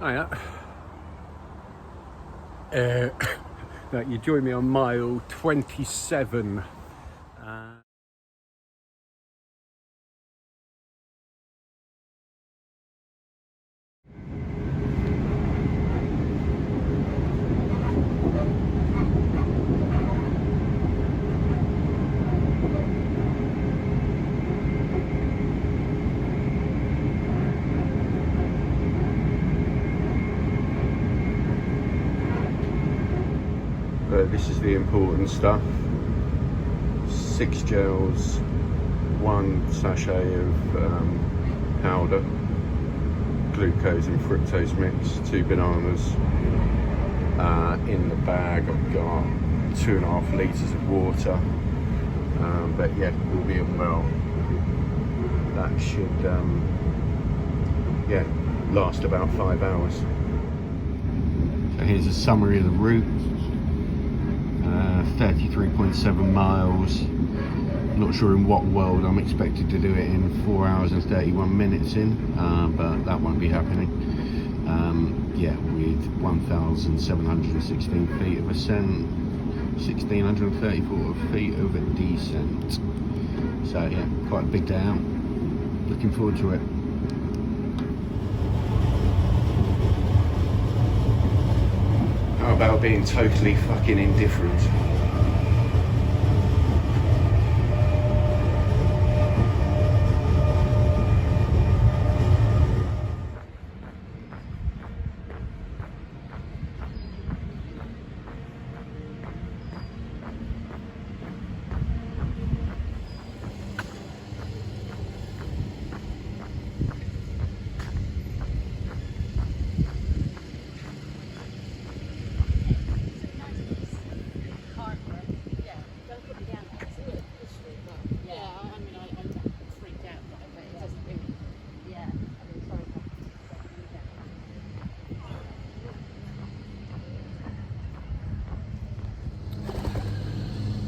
Hiya. Now you join me on mile 27. This is the important stuff. 6 gels, 1 sachet of powder, glucose and fructose mix, 2 bananas. In the bag I've got 2.5 litres of water. But yeah, we'll be in well. That should last about 5 hours. So here's a summary of the route. 33.7 miles. Not sure in what world I'm expected to do it in 4 hours and 31 minutes in, but that won't be happening. Yeah, with 1,716 feet of ascent, 1,634 feet of a descent. So yeah, quite a big day out. Looking forward to it. How about being totally fucking indifferent?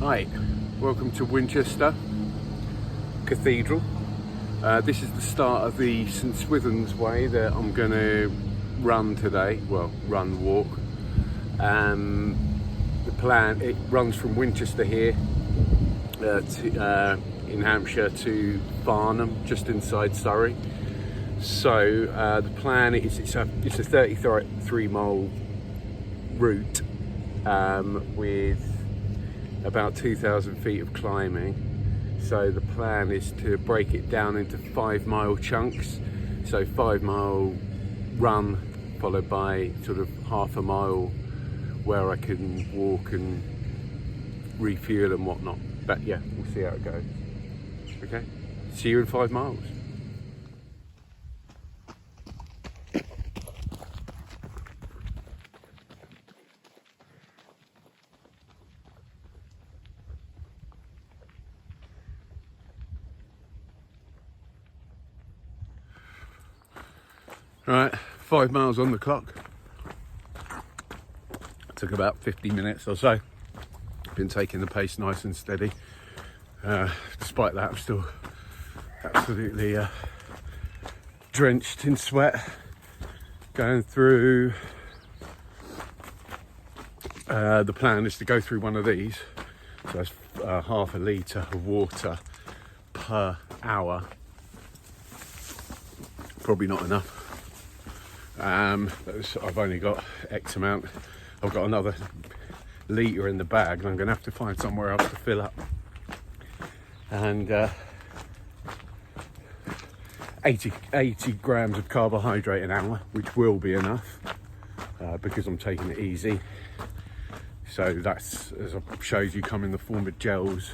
Hi, welcome to Winchester Cathedral. This is the start of the St Swithun's Way that I'm going to run today. Well, walk. The plan, it runs from Winchester here in Hampshire to Farnham, just inside Surrey. So the plan is it's a 33 mile route with about 2,000 feet of climbing. So the plan is to break it down into 5 mile chunks. So 5 mile run followed by sort of half a mile where I can walk and refuel and whatnot. But yeah, we'll see how it goes. Okay, see you in 5 miles. Right, 5 miles on the clock. Took about 50 minutes or so. Been taking the pace nice and steady. Despite that, I'm still absolutely drenched in sweat. Going through, the plan is to go through one of these. So that's half a litre of water per hour. Probably not enough. I've only got X amount. I've got another litre in the bag and I'm going to have to find somewhere else to fill up. And 80 grams of carbohydrate an hour, which will be enough because I'm taking it easy. So that's, as I showed you, come in the form of gels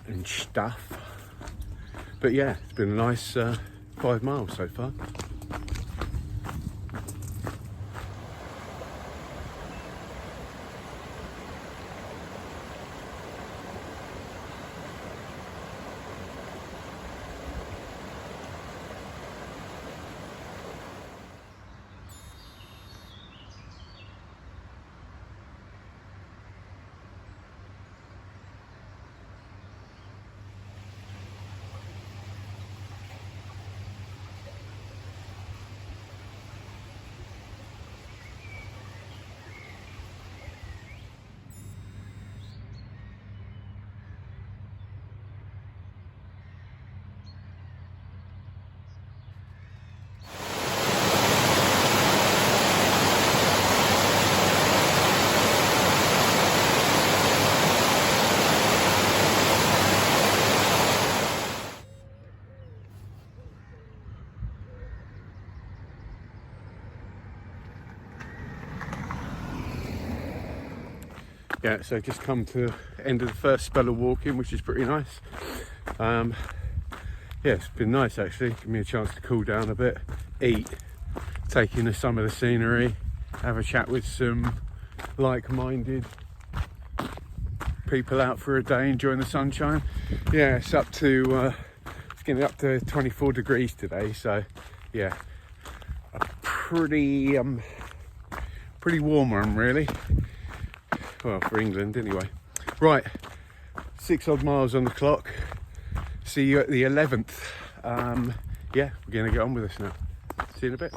and stuff. But yeah, it's been a nice 5 miles so far. yeah, so just come to the end of the first spell of walking, which is pretty nice. Yeah, it's been nice actually. Give me a chance to cool down a bit, eat, take in some of the scenery, have a chat with some like-minded people out for a day enjoying the sunshine. Yeah, it's up to it's getting up to 24 degrees today, so yeah, a pretty warm one really. Well, for England anyway. Right, 6 odd miles on the clock. See you at the 11th. Yeah, we're gonna get on with this now. See you in a bit.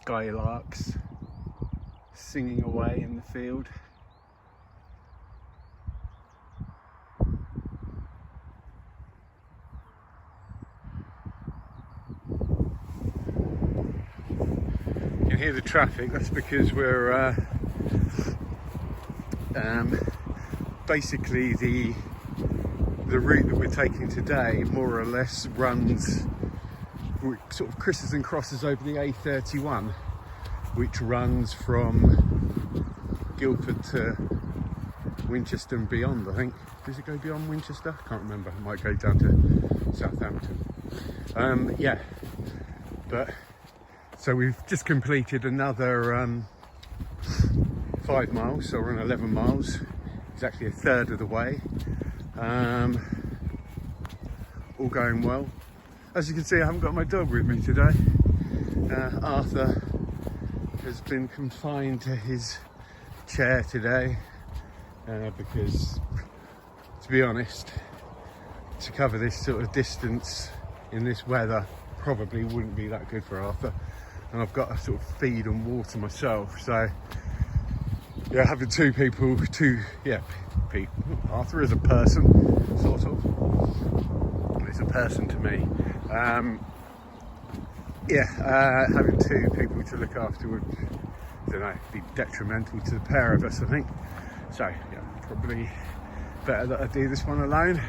Skylarks singing away in the field. You can hear the traffic. That's because we're basically the route that we're taking today more or less runs, sort of crosses and crosses over the A31, which runs from Guildford to Winchester and beyond, I think. Does it go beyond Winchester? I can't remember. It might go down to Southampton. Yeah, but so we've just completed another 5 miles, so we're on 11 miles, exactly a third of the way. All going well. As you can see, I haven't got my dog with me today. Arthur has been confined to his chair today because, to be honest, to cover this sort of distance in this weather probably wouldn't be that good for Arthur. And I've got to sort of feed and water myself, so yeah, having people. Arthur is a person, sort of. He's a person to me. Having 2 people to look after would, I don't know, be detrimental to the pair of us, I think. So yeah, probably better that I do this one alone.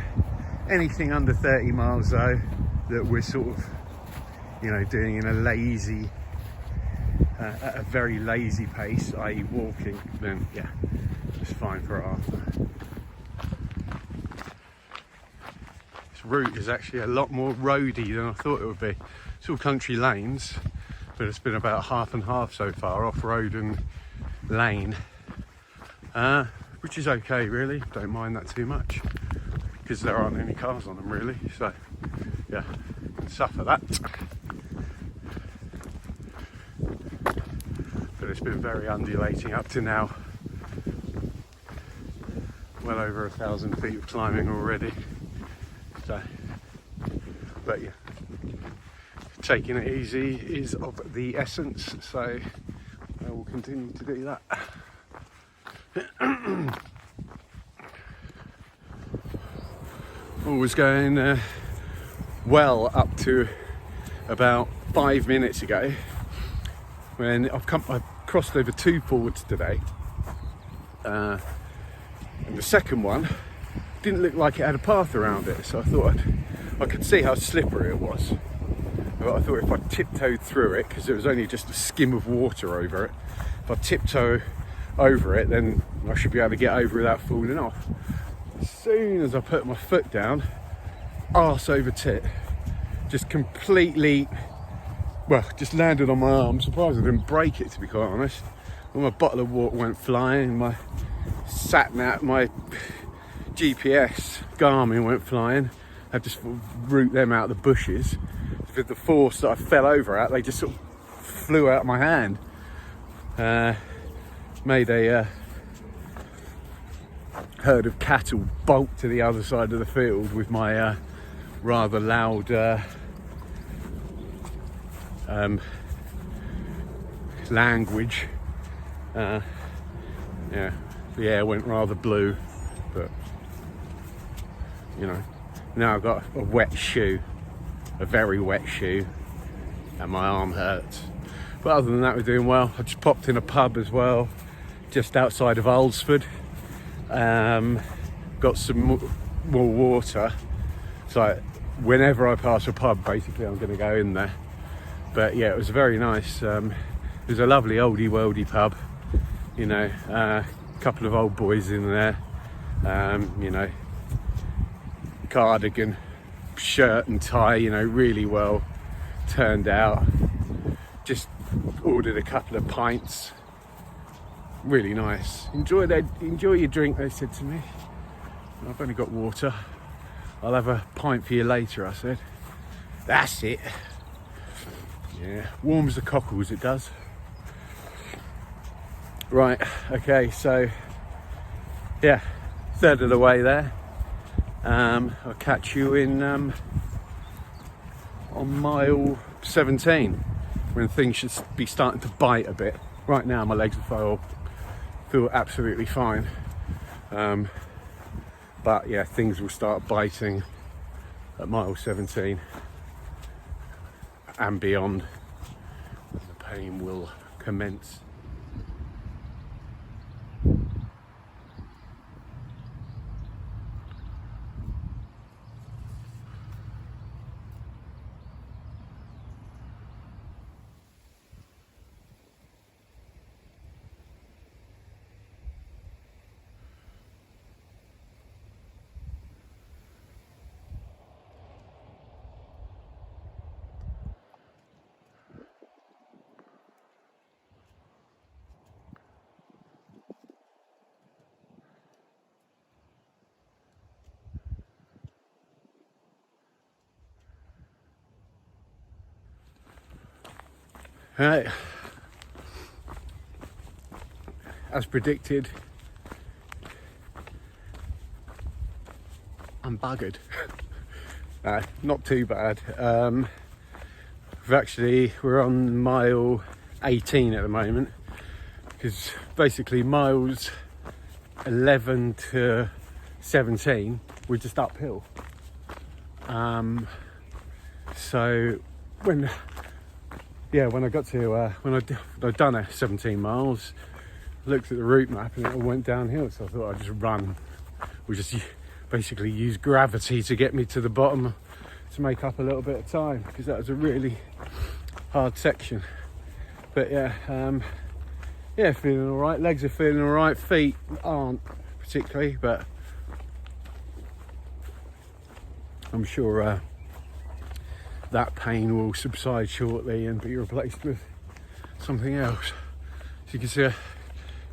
Anything under 30 miles though, that we're sort of, doing in a lazy, at a very lazy pace, i.e. walking, then yeah, it's fine for Arthur. This route is actually a lot more roady than I thought it would be. It's all country lanes, but it's been about half and half so far, off-road and lane, which is okay really. Don't mind that too much because there aren't any cars on them really, so yeah, can suffer that. But it's been very undulating up to now. Well over 1,000 feet of climbing already. So, but yeah, taking it easy is of the essence, so I will continue to do that. All was going well up to about 5 minutes ago, when I've crossed over 2 fords today, and the second one didn't look like it had a path around it, so I thought I could see how slippery it was. But I thought if I tiptoed through it, because there was only just a skim of water over it, if I tiptoe over it, then I should be able to get over without falling off. As soon as I put my foot down, arse over tit, just completely, well, just landed on my arm. Surprised I didn't break it, to be quite honest. All my bottle of water went flying, my sat-nav, my GPS Garmin went flying. I had to root them out of the bushes. With the force that I fell over at, they just sort of flew out of my hand. Made a herd of cattle bolt to the other side of the field with my rather loud language. Yeah, the air went rather blue, but now I've got a wet shoe. a very wet shoe and my arm hurts. But other than that, we're doing well. I just popped in a pub as well, just outside of Alresford. Got some more water. So whenever I pass a pub, basically I'm going to go in there. But yeah, it was very nice. It was a lovely oldie worldy pub, you know, a couple of old boys in there, you know, cardigan, shirt and tie, you know, really well turned out. Just ordered a couple of pints, really nice. Enjoy your drink, they said to me. I've only got water. I'll have a pint for you later, I said. That's it. Yeah, warms the cockles, it does. Right, okay, so yeah, third of the way there. I'll catch you in on mile 17 when things should be starting to bite a bit. Right now my legs feel absolutely fine, but yeah, things will start biting at mile 17 and beyond. The pain will commence. Right, as predicted, I'm buggered. Not too bad. We're on mile 18 at the moment, because basically miles 11 to 17 we're just uphill. So when I got to when I'd done 17 miles, looked at the route map and it all went downhill, so I thought I'd just run. We just basically use gravity to get me to the bottom to make up a little bit of time, because that was a really hard section. But yeah, feeling all right. Legs are feeling all right. Feet aren't particularly, but I'm sure that pain will subside shortly and be replaced with something else. So you can see,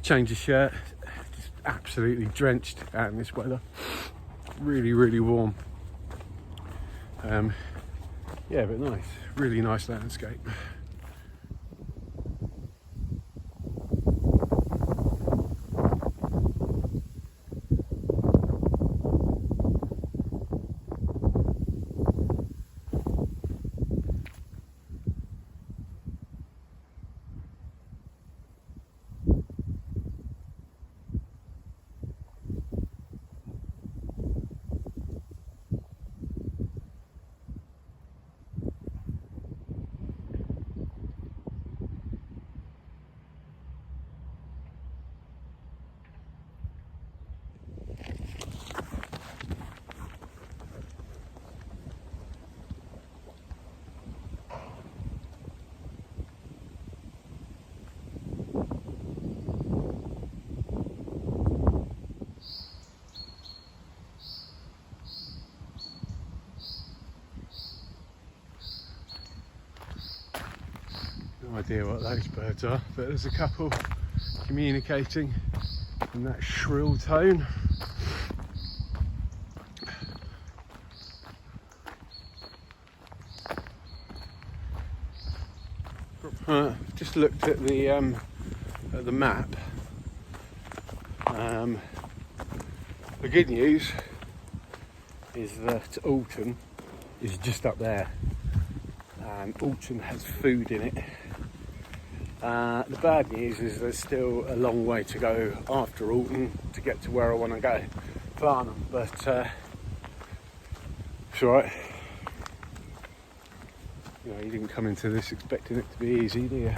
change of shirt, just absolutely drenched out in this weather. Really, really warm. Yeah, but nice, really nice landscape. No idea what those birds are, but there's a couple communicating in that shrill tone. Just looked at the map. The good news is that Alton is just up there, and Alton has food in it. The bad news is there's still a long way to go after Alton to get to where I want to go, Farnham, but it's alright. You know, you didn't come into this expecting it to be easy, do you?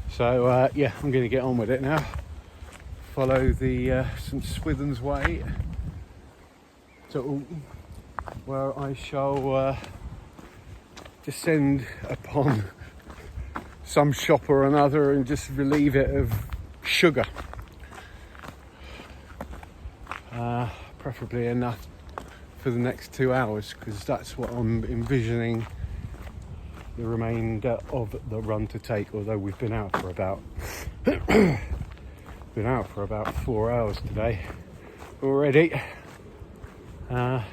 So yeah, I'm going to get on with it now. Follow the St Swithun's way to Alton, where I shall descend upon some shop or another and just relieve it of sugar. Preferably enough for the next 2 hours, because that's what I'm envisioning the remainder of the run to take, although we've been out for about 4 hours today already. Yeah.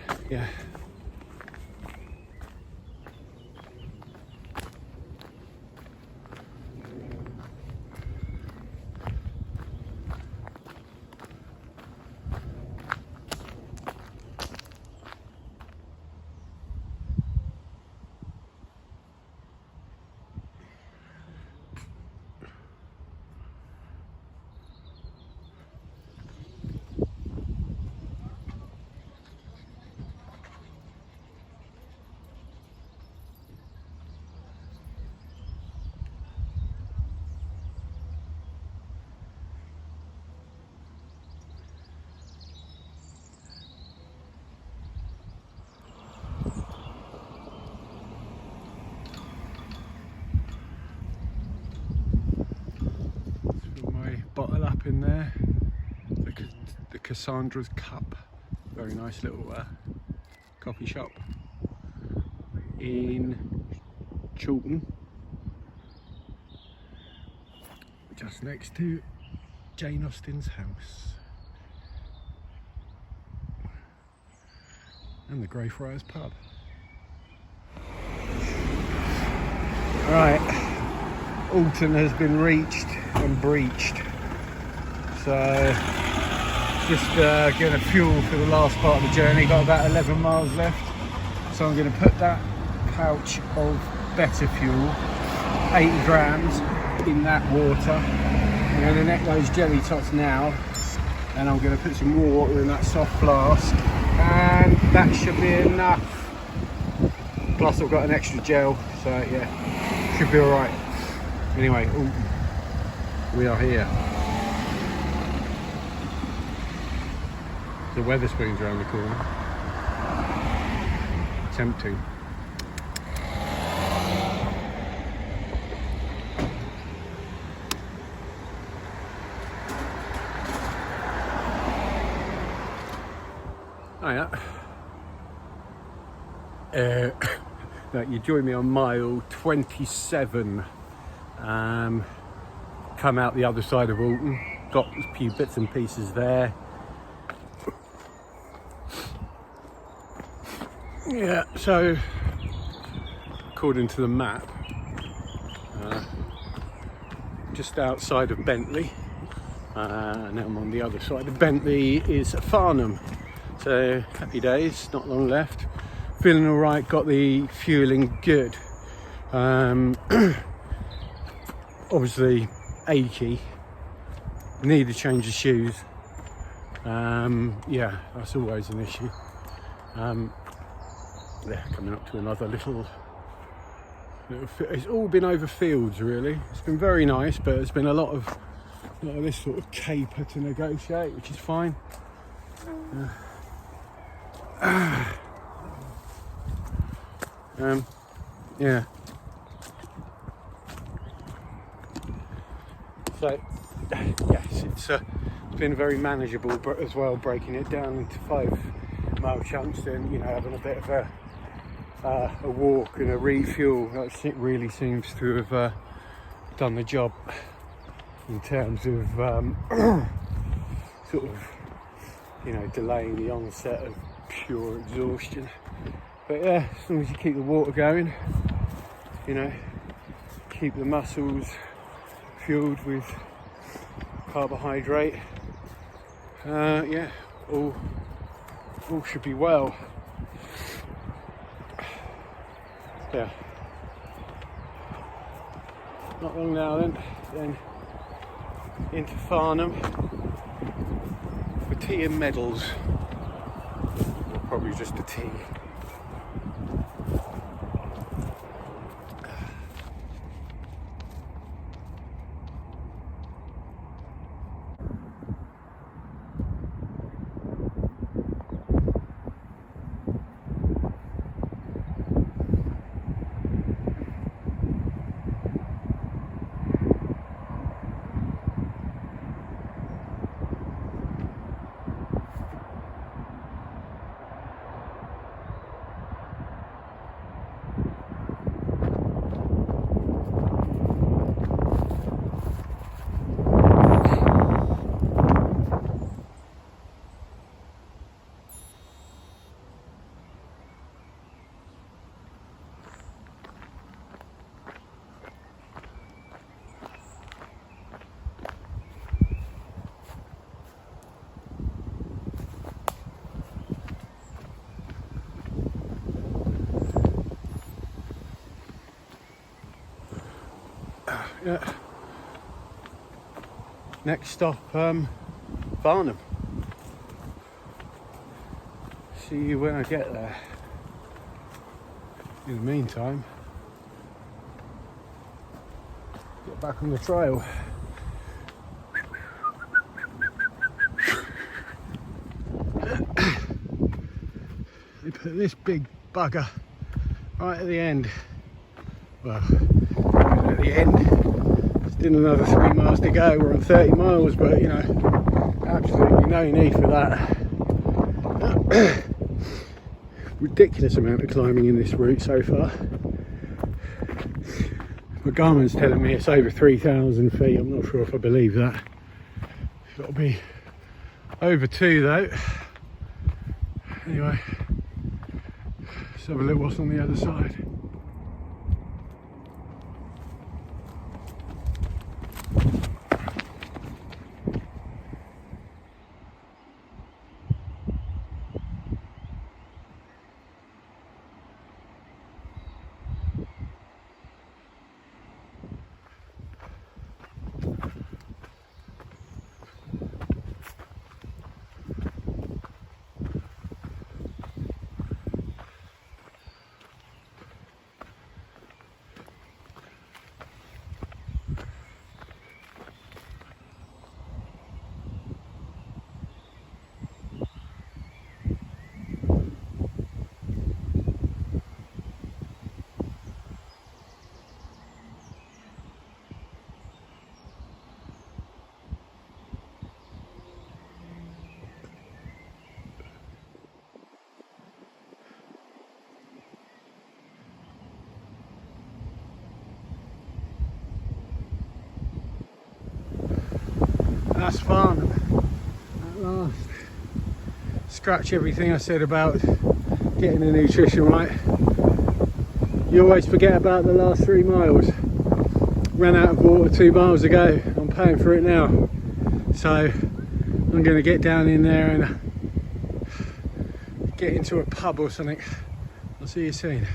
Bottle up in there, the Cassandra's Cup, very nice little coffee shop in Chiltern, just next to Jane Austen's house, and the Greyfriars pub. Right, Alton has been reached and breached. So just getting a fuel for the last part of the journey. Got about 11 miles left, so I'm going to put that pouch of better fuel, 80 grams, in that water. I'm going to neck those jelly tots now, and I'm going to put some more water in that soft flask, and that should be enough. Plus I've got an extra gel, so yeah, should be all right. Anyway, we are here. The Wetherspoons around the corner. Tempting. Hiya. Now you join me on mile 27. Come out the other side of Alton. Got a few bits and pieces there. Yeah, so according to the map, just outside of Bentley, and I'm on the other side of Bentley is Farnham. So happy days, not long left. Feeling all right, got the fueling good. Obviously achy, need to change the shoes. Yeah, that's always an issue. Yeah, coming up to another little it's all been over fields really. It's been very nice, but it's been a lot of this sort of caper to negotiate, which is fine. Yeah. So yes, it's been very manageable, but as well breaking it down into 5-mile chunks, and having a bit of a walk and a refuel. That really seems to have done the job in terms of sort of delaying the onset of pure exhaustion. But yeah, as long as you keep the water going, keep the muscles fueled with carbohydrate, yeah, all should be well. Yeah, not long now then into Farnham for tea and medals, or probably just a tea. Yeah. Next stop, Farnham. See you when I get there. In the meantime, get back on the trail. They put this big bugger right at the end. Well, at the end. Still another 3 miles to go. We're on 30 miles, but you know, absolutely no need for that. Ridiculous amount of climbing in this route so far. But Garmin's telling me it's over 3,000 feet. I'm not sure if I believe that. It's got to be over 2 though. Anyway, let's have a look what's on the other side. That's Farnham at last. Scratch everything I said about getting the nutrition right. You always forget about the last 3 miles. Ran out of water 2 miles ago. I'm paying for it now. So I'm going to get down in there and get into a pub or something. I'll see you soon.